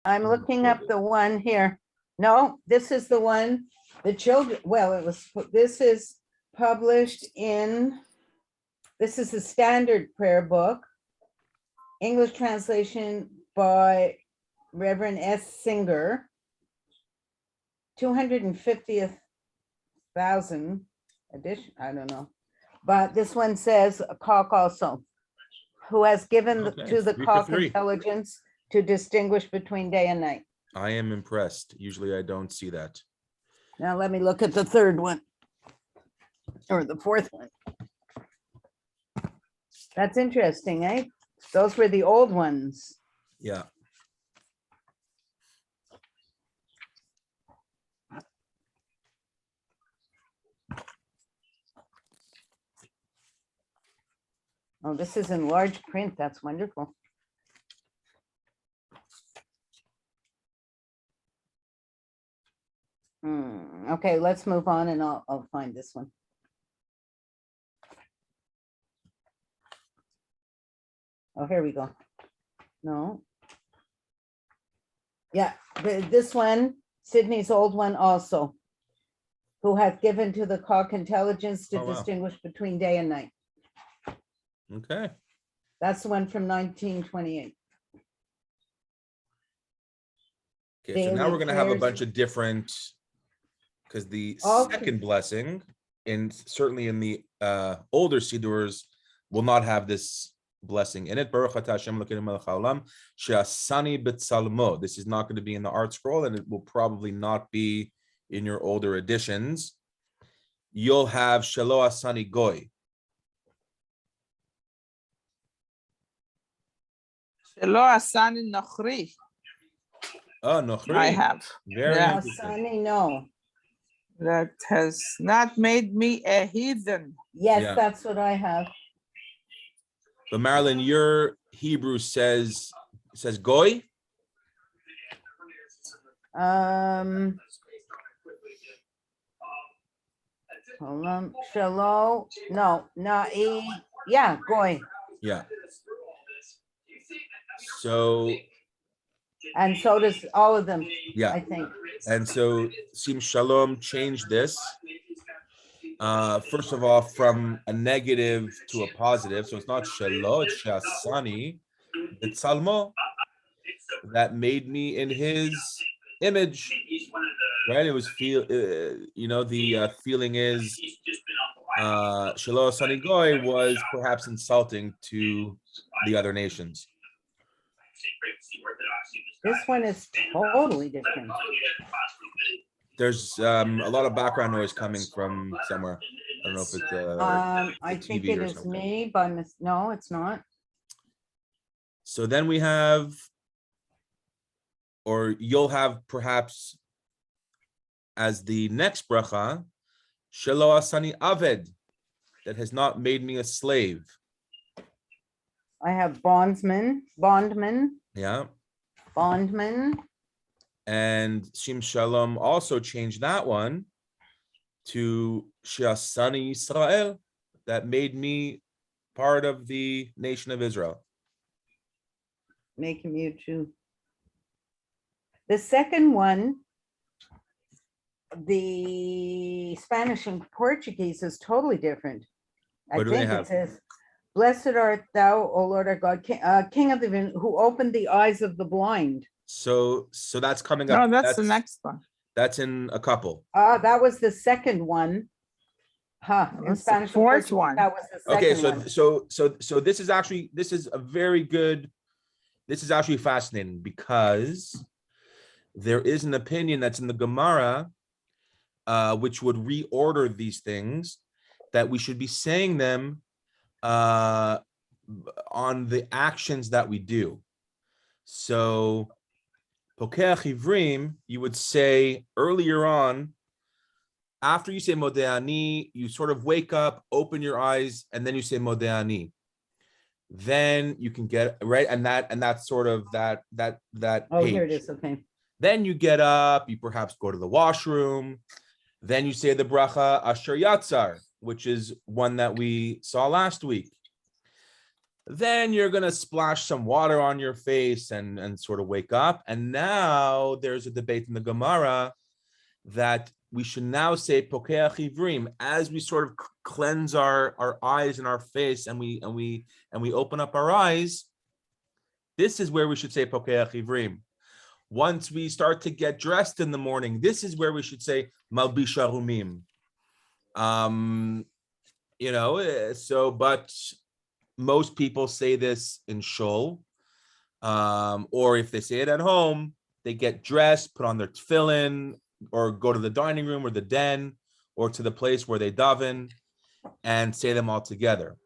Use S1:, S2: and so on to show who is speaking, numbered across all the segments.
S1: I'm looking up the one here. No, this is the one, the children, well, this is published in, this is the standard prayer book, English translation by Reverend S. Singer, 250th thousand edition, I don't know. But this one says a cock also, who has given to the
S2: 3 for
S1: cock
S2: 3.
S1: intelligence to distinguish between day and night.
S2: I am impressed. Usually I don't see that.
S1: Now let me look at the third one. Or the fourth one. That's interesting, eh? Those were the old ones.
S2: Yeah.
S1: Oh, this is in large print. That's wonderful. Okay, let's move on and I'll find this one. Oh, here we go. No. Yeah, this one, Sydney's old one also, who hath given to the cock intelligence to
S2: Oh, wow.
S1: distinguish between day and night.
S2: Okay.
S1: That's the one from 1928.
S2: Okay, so now
S1: Daily
S2: we're gonna have a
S1: prayers.
S2: bunch of different, because the
S1: Okay.
S2: second blessing, and certainly in the older Sidurs, will not have this blessing in it. Birchot Hashem Elokeinu melech haolam she'asani b'tzalmo. This is not going to be in the art scroll, and it will probably not be in your older editions. You'll have shelo asani goy.
S3: Shelo asani nochri.
S2: Oh, nochri.
S3: I have.
S2: Very
S3: Yeah.
S2: interesting.
S1: Sunny, no.
S3: That has not made me a heathen.
S1: Yes,
S2: Yeah.
S1: that's what I have.
S2: But Marilyn, your Hebrew says goy.
S1: Hold on, Shalo, no, na'i, yeah, goy,
S2: Yeah. So
S1: and so does all of them,
S2: yeah.
S1: I think.
S2: And so Sim Shalom changed this. First of all, from a negative to a positive. So it's not Shelo, it's Shasani. It's Salmo that made me in his image. Right? It was the feeling is Shelo Asani Goy was perhaps insulting to the other nations.
S1: This one is totally different.
S2: There's a lot of background noise coming from somewhere. I don't know if it's
S1: I think
S2: TV
S1: it
S2: or
S1: is
S2: something.
S1: me, but no, it's not.
S2: So then we have, or you'll have perhaps as the next bracha, Shelo Asani Aved, that has not made me a slave.
S1: I have bondman,
S2: Yeah.
S1: bondman,
S2: And Shim Shalom also changed that one to Shasani Israel, that made me part of the nation of Israel.
S1: making you too. The second one, the Spanish and Portuguese is totally different. I
S2: What do they
S1: think
S2: have?
S1: it says, "Blessed art thou, O Lord our God, King of the who opened the eyes of the blind."
S2: So that's coming up.
S3: No, that's the next one.
S2: That's in a couple.
S1: That was the second one. Huh, in
S3: That's the
S1: Spanish and
S3: fourth
S1: Portuguese,
S3: one.
S1: that was the
S2: Okay,
S1: second
S2: so
S1: one.
S2: so this is a very good. This is actually fascinating because there is an opinion that's in the Gemara, which would reorder these things, that we should be saying them on the actions that we do. So, Pokeach Ivrim, you would say earlier on, after you say Modeani, you sort of wake up, open your eyes, and then you say Modeani. Then you can get right, and that's sort of that
S1: Oh,
S2: page.
S1: here it is, okay.
S2: Then you get up, you perhaps go to the washroom, then you say the bracha Asher Yatzar, which is one that we saw last week. Then you're going to splash some water on your face and sort of wake up. And now there's a debate in the Gemara that we should now say Pokeach Ivrim as we sort of cleanse our eyes and our face and we open up our eyes. This is where we should say Pokeach Ivrim. Once we start to get dressed in the morning, this is where we should say Malbish Arumim. But most people say this in shul, or if they say it at home, they get dressed, put on their tefillin, or go to the dining room or the den, or to the place where they daven, and say them all together.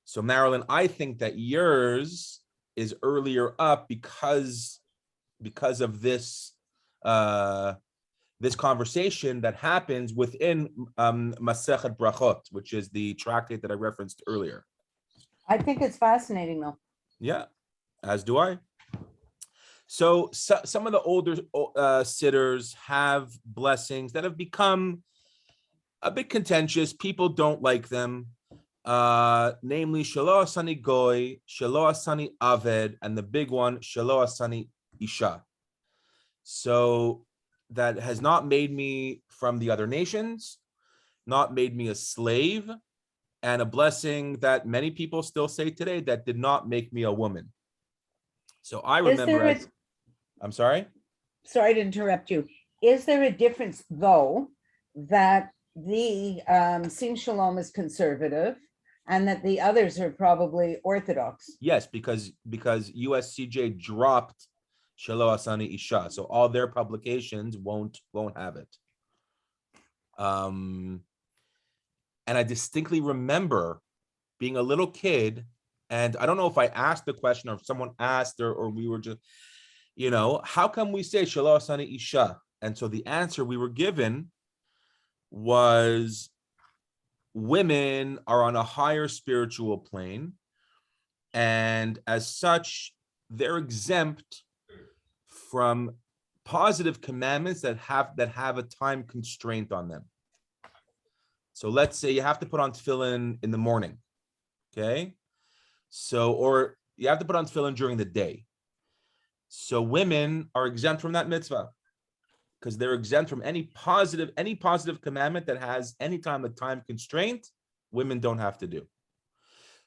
S2: So Marilyn, I think that yours is earlier up because of this this conversation that happens within Masechet Brachot, which is the tractate that I referenced earlier.
S1: I think it's fascinating though.
S2: Yeah, as do I. So some of the older sitters have blessings that have become a bit contentious. People don't like them, namely Shelo Asani Goy, Shelo Asani Aved, and the big one, Shelo Asani Isha. So that has not made me from the other nations, not made me a slave, and a blessing that many people still say today that did not make me a woman. So I remember I'm sorry?
S1: Sorry to interrupt you. Is there a difference though that the Sim Shalom is conservative and that the others are probably Orthodox?
S2: Yes, because USCJ dropped Shelo Asani Isha, so all their publications won't have it. And I distinctly remember being a little kid, and I don't know if I asked the question or if someone asked or we were just, how come we say Shelo Asani Isha? And so the answer we were given was women are on a higher spiritual plane, and as such, they're exempt from positive commandments that have a time constraint on them. So let's say you have to put on tefillin in the morning, okay? So, or you have to put on tefillin during the day. So women are exempt from that mitzvah because they're exempt from any positive commandment that has any time a time constraint. Women don't have to do.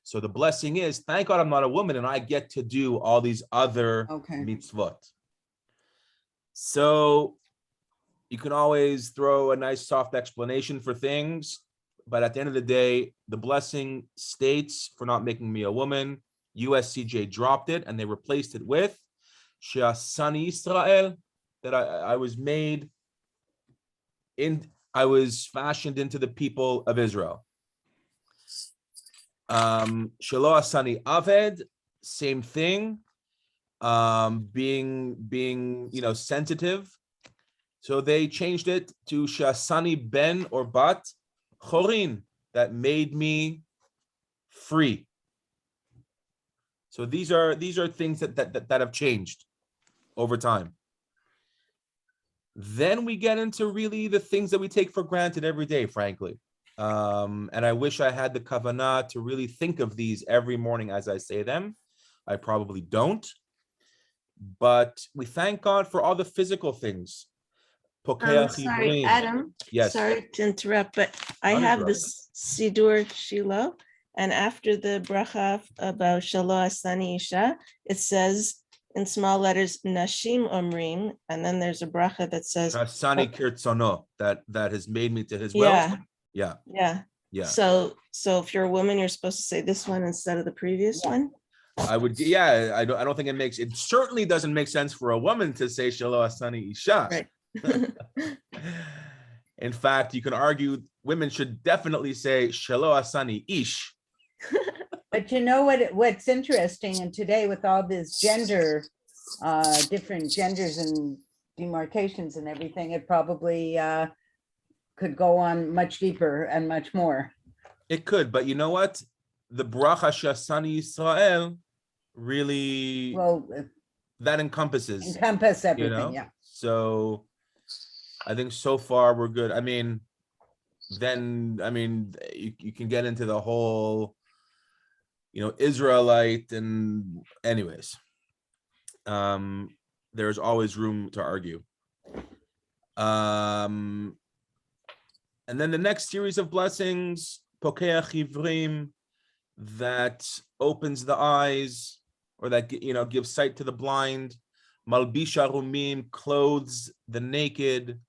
S2: So the blessing is, thank God I'm not a woman and I get to do all these other mitzvot. So you can always throw a nice soft explanation for things, but at the end of the day, the blessing states for not making me a woman. USCJ dropped it and they replaced it with She'asani Israel, that I was fashioned into the people of Israel. Shelo Asani Aved, same thing. Being sensitive. So they changed it to Shasani Ben or Bat Chorin, that made me free. So these are things that have changed over time. Then we get into really the things that we take for granted every day, frankly. And I wish I had the kavanah to really think of these every morning as I say them. I probably don't. But we thank God for all the physical things.
S4: Sorry, Adam.
S2: Yes.
S4: Sorry to interrupt, but I have this Sidur Shiloh, and after the bracha about Shelo Asani Isha, it says in small letters Nashim Omrim, and then there's a bracha that says
S2: Asani Kirtzono, that has made me to his will. Yeah.
S4: So if you're a woman, you're supposed to say this one instead of the previous one.
S2: I would, I don't think it certainly doesn't make sense for a woman to say Shelo Asani Isha.
S4: Right.
S2: In fact, you can argue women should definitely say Shelo Asani Ish.
S1: But what's interesting, and today with all this different genders and demarcations and everything, it probably could go on much deeper and much more.
S2: It could, but you know what? The bracha Shasani Israel really, that encompass
S1: everything, yeah.
S2: So I think so far we're good. I mean, you can get into the whole Israelite, and anyways, there's always room to argue. And then the next series of blessings, Pokeach Ivrim, that opens the eyes, or that gives sight to the blind. Malbisha Rumim, clothes the naked.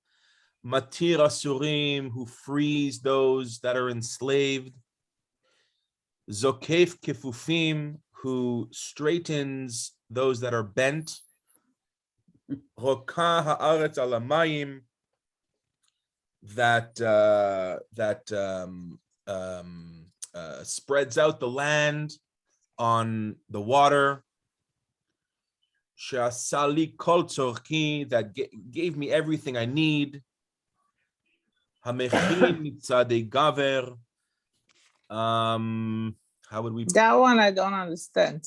S2: Matir Asurim, who frees those that are enslaved. Zokef Kefufim, who straightens those that are bent. Roka Haaretz Alamayim, that spreads out the land on the water. Shasali Kol Tzorki, that gave me everything I need. Hamechin Mitzadei Gaver. How would we?
S3: That one I don't understand.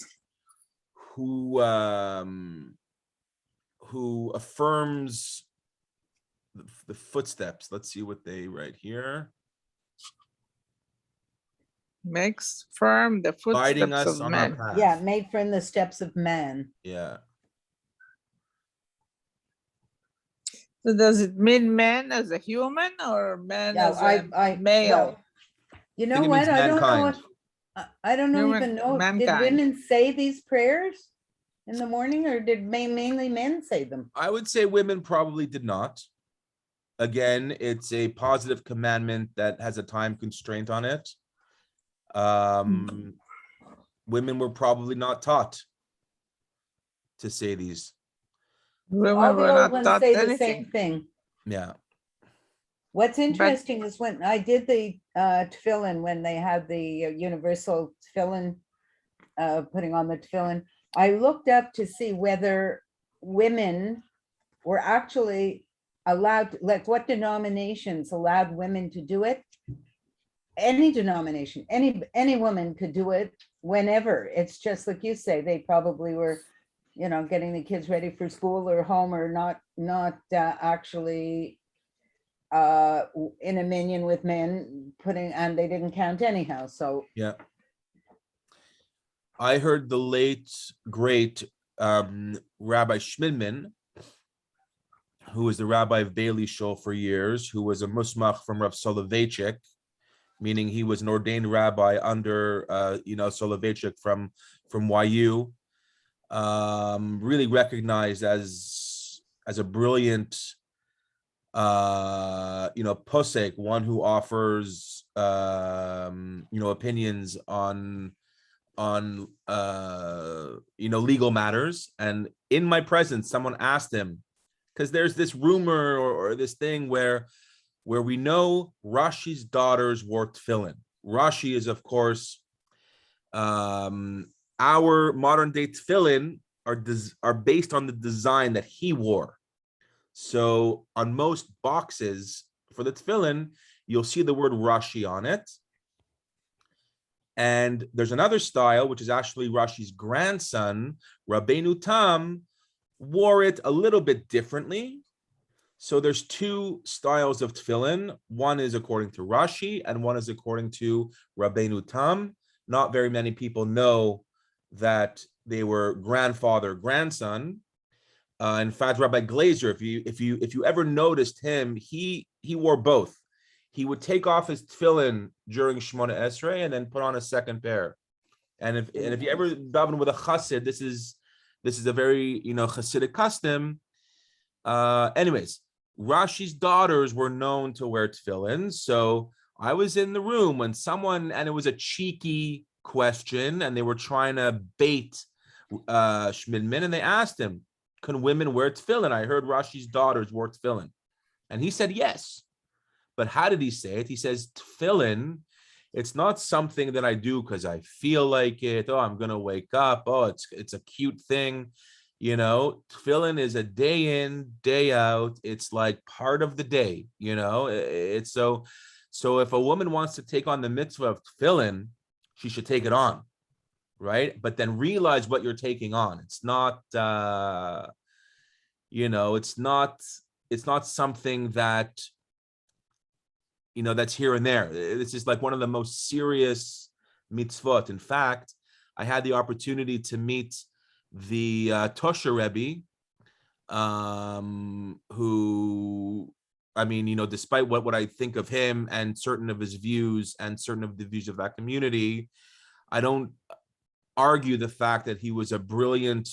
S2: Who affirms the footsteps? Let's see what they write here.
S3: Makes firm the
S2: Guiding
S3: footsteps
S2: us
S3: of
S2: on our
S3: men.
S2: path.
S1: Yeah, made from the steps of man.
S2: Yeah.
S3: So does it mean man as a human or man
S1: Yeah,
S3: as a male?
S1: well, you know
S2: think it
S1: what?
S2: means
S1: I don't know
S2: mankind.
S1: what, I don't know
S3: Human-
S1: even know. Did
S3: mankind.
S1: women say these prayers in the morning, or did mainly men say them?
S2: I would say women probably did not. Again, it's a positive commandment that has a time constraint on it. Women were probably not taught to say these.
S3: Women
S1: All the
S3: were
S1: old
S3: not
S1: ones
S3: taught
S1: say the
S3: anything.
S1: same thing.
S2: Yeah.
S1: What's interesting is when I did the tefillin, when they had the universal tefillin, putting on the tefillin, I looked up to see whether women were actually allowed, like what denominations allowed women to do it. Any denomination, any woman could do it whenever. It's just like you say, they probably were, getting the kids ready for school or home, or not actually in a minion with men and they didn't count anyhow. So
S2: Yeah. I heard the late, great Rabbi Schmidman, who was the rabbi of Bailey Shul for years, who was a musmach from Rav Soloveitchik, meaning he was an ordained rabbi under, Soloveitchik from YU, really recognized as a brilliant, posek, one who offers, opinions on legal matters. And in my presence, someone asked him, because there's this rumor or this thing where we know Rashi's daughters wore tefillin. Rashi is, of course, our modern day tefillin are based on the design that he wore. So on most boxes for the tefillin, you'll see the word Rashi on it. And there's another style, which is actually Rashi's grandson, Rabbeinu Tam, wore it a little bit differently. So there's two styles of tefillin. One is according to Rashi, and one is according to Rabbeinu Tam. Not very many people know that they were grandfather, grandson. In fact, Rabbi Glazer, if you ever noticed him, he wore both. He would take off his tefillin during Shemona Esrei and then put on a second pair. And if you ever daven with a chassid, this is a very Hasidic custom. Anyways, Rashi's daughters were known to wear tefillin. So I was in the room when and it was a cheeky question, and they were trying to bait Schmidman, and they asked him, "Can women wear tefillin?" I heard Rashi's daughters wore tefillin, and he said yes. But how did he say it? He says, tefillin, it's not something that I do because I feel like it. Oh, I'm going to wake up. Oh, it's a cute thing. Tefillin is a day in, day out. It's like part of the day, it's so if a woman wants to take on the mitzvah of tefillin, she should take it on, right? But then realize what you're taking on. It's not, it's not something that, that's here and there. This is like one of the most serious mitzvot. In fact, I had the opportunity to meet the Tosher Rebbe, who, I mean, you know, despite what I think of him and certain of his views and certain of the views of that community, I don't argue the fact that he was a brilliant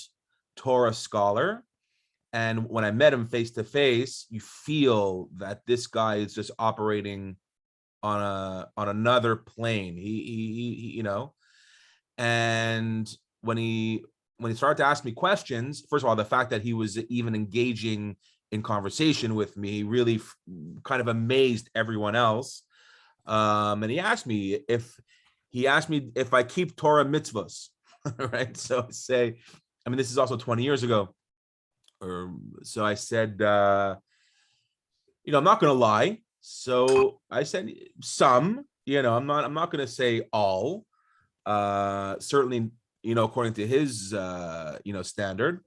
S2: Torah scholar. And when I met him face to face, you feel that this guy is just operating on another plane. He you know, and when he started to ask me questions, first of all, the fact that he was even engaging in conversation with me really kind of amazed everyone else. And he asked me if I keep Torah mitzvahs, right? So say, I mean, this is also 20 years ago. So I said, you know, I'm not going to lie. So I said some, you know, I'm not going to say all, certainly, you know, according to his, you know, standard.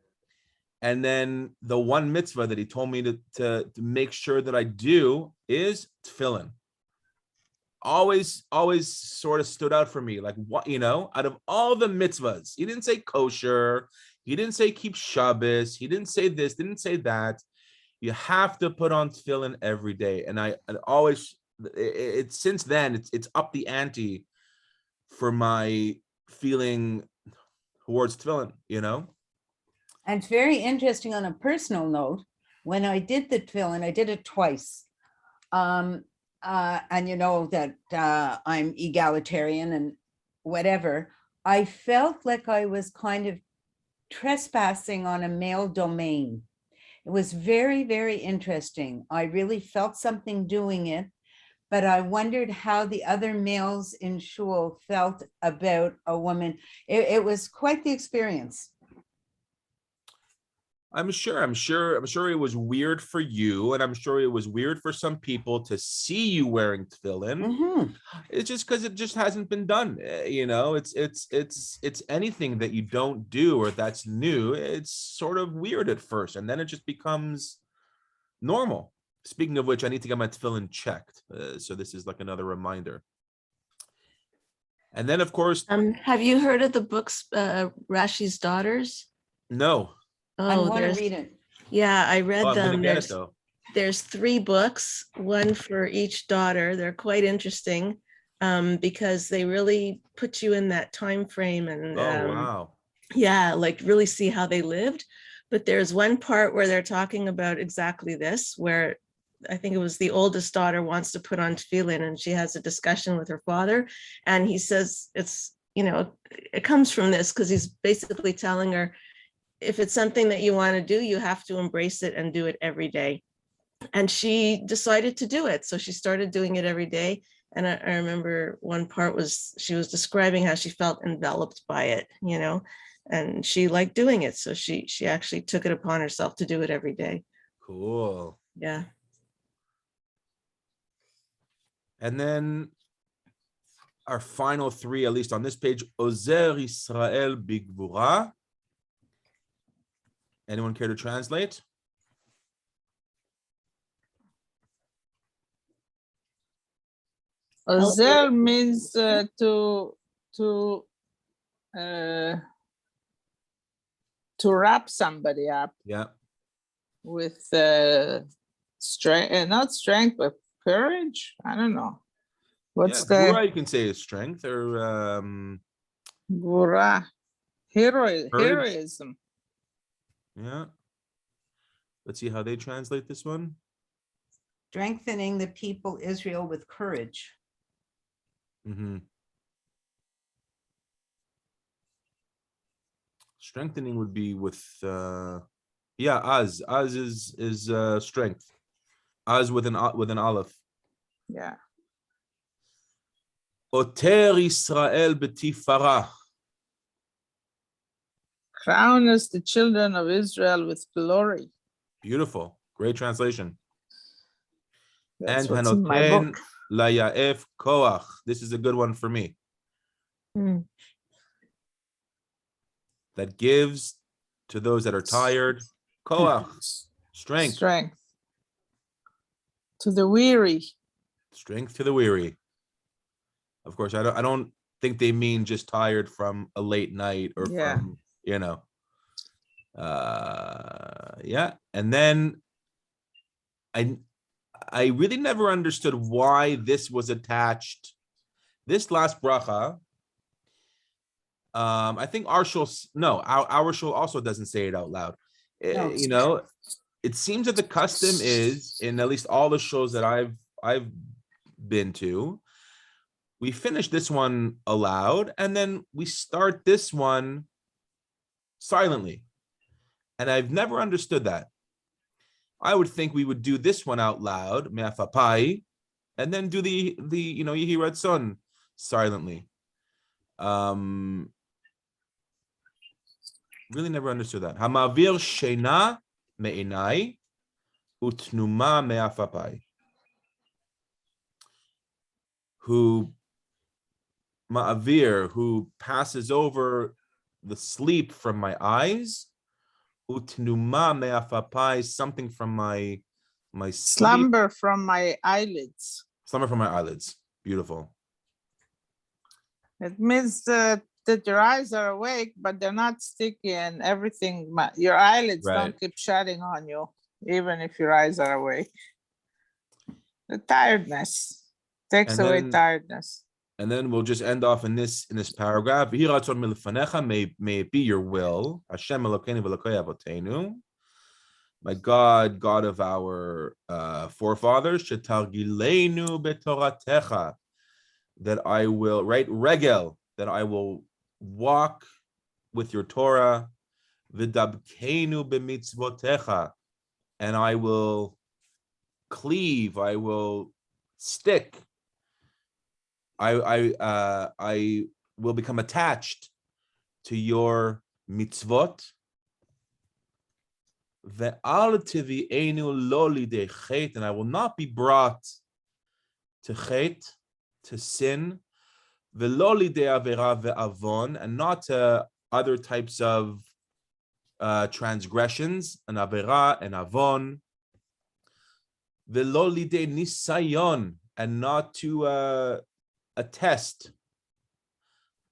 S2: And then the one mitzvah that he told me to make sure that I do is tefillin. Always sort of stood out for me. Like, what, you know, out of all the mitzvahs, he didn't say kosher. He didn't say keep Shabbos. He didn't say this, didn't say that. You have to put on tefillin every day. And I always, it's since then, it's up the ante for my feeling towards tefillin, you know?
S1: And it's very interesting on a personal note, when I did the tefillin, I did it twice. And you know that I'm egalitarian and whatever. I felt like I was kind of trespassing on a male domain. It was very, very interesting. I really felt something doing it, but I wondered how the other males in shul felt about a woman. It was quite the experience.
S2: I'm sure it was weird for you, and I'm sure it was weird for some people to see you wearing tefillin.
S1: Mhm.
S2: It's just because it just hasn't been done. You know, it's anything that you don't do or that's new. It's sort of weird at first, and then it just becomes normal. Speaking of which, I need to get my tefillin checked. So this is like another reminder. And then, of course,
S4: Have you heard of the books, Rashi's Daughters?
S2: no.
S1: I
S4: Oh,
S1: want to
S4: there's,
S1: read it.
S4: yeah, I read
S2: Oh, I'm gonna
S4: them.
S2: get it though.
S4: There's 3 books, one for each daughter. They're quite interesting, because they really put you in that time frame and
S2: Oh, wow.
S4: yeah, like really see how they lived. But there's one part where they're talking about exactly this, where I think it was the oldest daughter wants to put on tefillin, and she has a discussion with her father, and he says it's, you know, it comes from this because he's basically telling her, if it's something that you want to do, you have to embrace it and do it every day. And she decided to do it. So she started doing it every day. And I remember one part was she was describing how she felt enveloped by it, you know, and she liked doing it. So she actually took it upon herself to do it every day.
S2: Cool.
S4: Yeah.
S2: And then our final 3, at least on this page, Ozer Israel Bigvura. Anyone care to translate?
S3: Ozer means to wrap somebody up
S2: Yeah.
S3: with strength, not strength, but courage. I don't know. What's
S2: Gvura,
S3: the
S2: you can say is strength or
S3: Gvura?
S2: courage.
S3: Heroism.
S2: Yeah. Let's see how they translate this one.
S1: Strengthening the people Israel with courage.
S2: Mm-hmm. Strengthening would be with yeah, az is strength. Az with an aleph.
S3: Yeah.
S2: Oter Israel betifara.
S3: Crown us the children of Israel with glory.
S2: Beautiful. Great translation.
S3: That's
S2: And
S3: what's in my
S2: hanoten
S3: book.
S2: layaef koach. This is a good one for me.
S4: Mm.
S2: That gives to those that are tired koach, strength.
S3: Strength. To the weary.
S2: Strength to the weary. Of course, I don't think they mean just tired from a late night or
S3: Yeah.
S2: from, yeah. And then I really never understood why this was attached. This last bracha, I think our shul also doesn't say it out loud.
S1: No.
S2: It seems that the custom is, in at least all the shows that I've been to, we finish this one aloud and then we start this one silently. And I've never understood that. I would think we would do this one out loud, me'afapai, and then do the Yehi Ratzon silently. Really never understood that. Hamavir sheina me'enai utnuma me'afapai. Who passes over the sleep from my eyes. Utnuma me'afapai, something from my sleep.
S3: Slumber from my eyelids.
S2: Slumber from my eyelids. Beautiful.
S3: It means that your eyes are awake, but they're not sticky and everything. Your eyelids don't keep shutting on you, even if your eyes are awake. The tiredness takes away tiredness. And
S2: then we'll just end off in this paragraph. May it be your will. Hashem Elokeinu v'Elokei Avotenu. My God, God of our forefathers, shetargilenu betoratecha, that I will, regel, that I will walk with your Torah, v'dabkeinu b'mitzvotecha, and I will cleave, I will stick, I will become attached to your mitzvot. Ve'al tivi'enu lo lidei chet, and I will not be brought to chet, to sin, ve'lo lidei avera ve'avon, and not to other types of transgressions, an avera and avon, ve'lo lidei nisayon, and not to a test,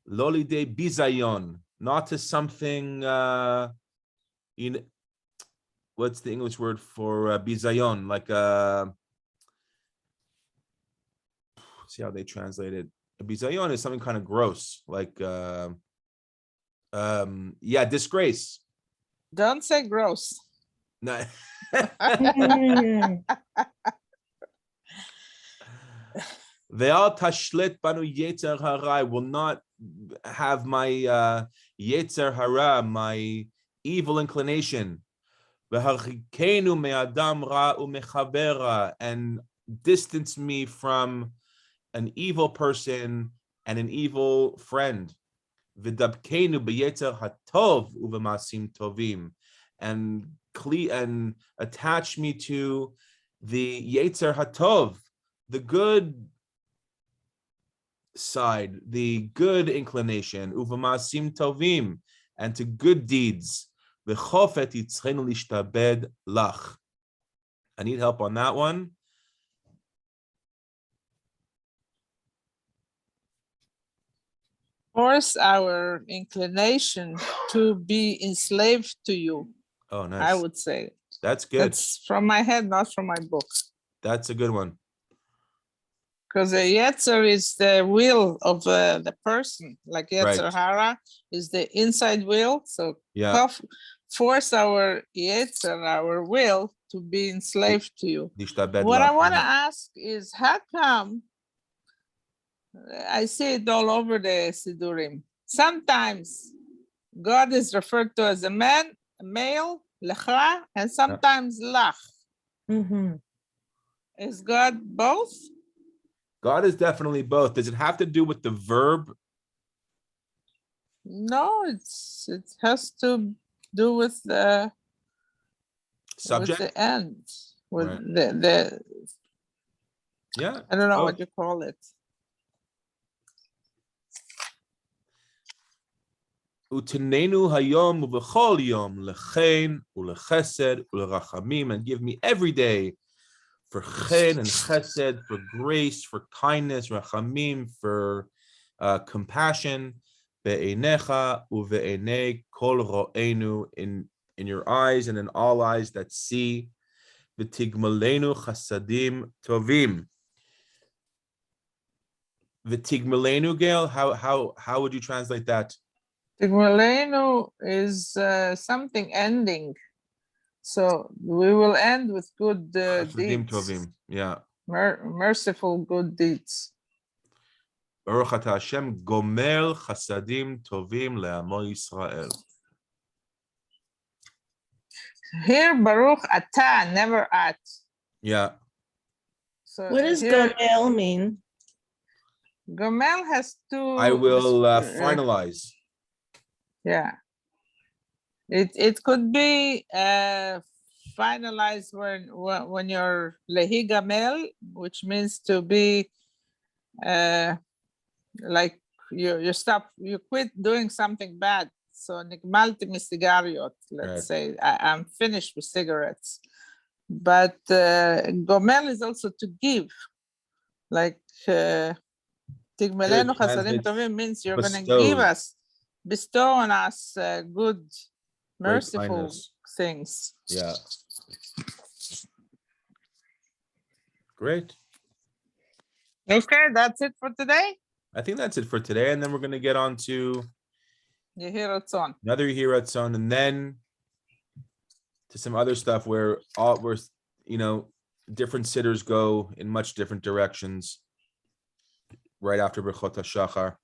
S2: lo lidei bizayon, not to something what's the English word for bizayon? Like see how they translate it. A bizayon is something kind of gross, like disgrace.
S3: Don't say gross.
S2: No. Ve'al tashlit banu yetzer hara, I will not have my yetzer hara, my evil inclination, v'harchikenu me'adam ra u'mechavera, and distance me from an evil person and an evil friend. V'dabkenu b'yetzer hatov u'v'masim tovim, and attach me to the yetzer hatov, the good side, the good inclination, uvamasim tovim, and to good deeds. V'chofet yitzchenu lishtabed lach. I need help on that one.
S3: Force our inclination to be enslaved to you.
S2: Oh, nice.
S3: I would say.
S2: That's good.
S3: That's from my head, not from my book.
S2: That's a good one.
S3: Because the Yetzer is the will of the person, like Yetzer Hara is the inside will. So force our Yetzer, our will, to be enslaved to you. What I want to ask is, how come I see it all over the Sidurim? Sometimes God is referred to as a man, a male, lecha, and sometimes lach.
S1: Mm-hmm.
S3: Is God both?
S2: God is definitely both. Does it have to do with the verb?
S3: No, it has to do with the
S2: subject,
S3: with the end, with
S2: right.
S3: the I don't know what you call it.
S2: Utenenu hayom uvechol yom lechen ulechesed ulerachamim, and give me every day for chen and chesed, for grace, for kindness, rachamim, for compassion, be'einecha uve'einei kol ro'enu, in your eyes and in all eyes that see, v'tigmalenu chasadim tovim. V'tigmalenu, Gail, how would you translate that?
S3: Tigmalenu is something ending. So we will end with good
S2: Chasadim
S3: deeds.
S2: tovim, yeah.
S3: Merciful good deeds.
S2: Baruch atah Hashem gomer chasadim tovim le'amo Yisrael.
S3: Here, Baruch atah, never at.
S2: Yeah.
S3: So
S4: What does
S3: here,
S4: gomel mean?
S3: Gomel has two.
S2: I will finalize.
S3: Yeah. It could be finalized when you're lehi gamel, which means to be like you stop, you quit doing something bad. So nigmalti misigariot, let's say I'm finished with cigarettes. But gomel is also to give, like tigmelenu chasadim tovim means you're going to give us, bestow on us good, merciful things.
S2: Yeah. Great.
S3: Okay, that's it for today.
S2: I think that's it for today, and then we're going to get on to
S3: Yehiratzon.
S2: another Yehiratzon, and then to some other stuff where different sitters go in much different directions right after Birchot Hashachar.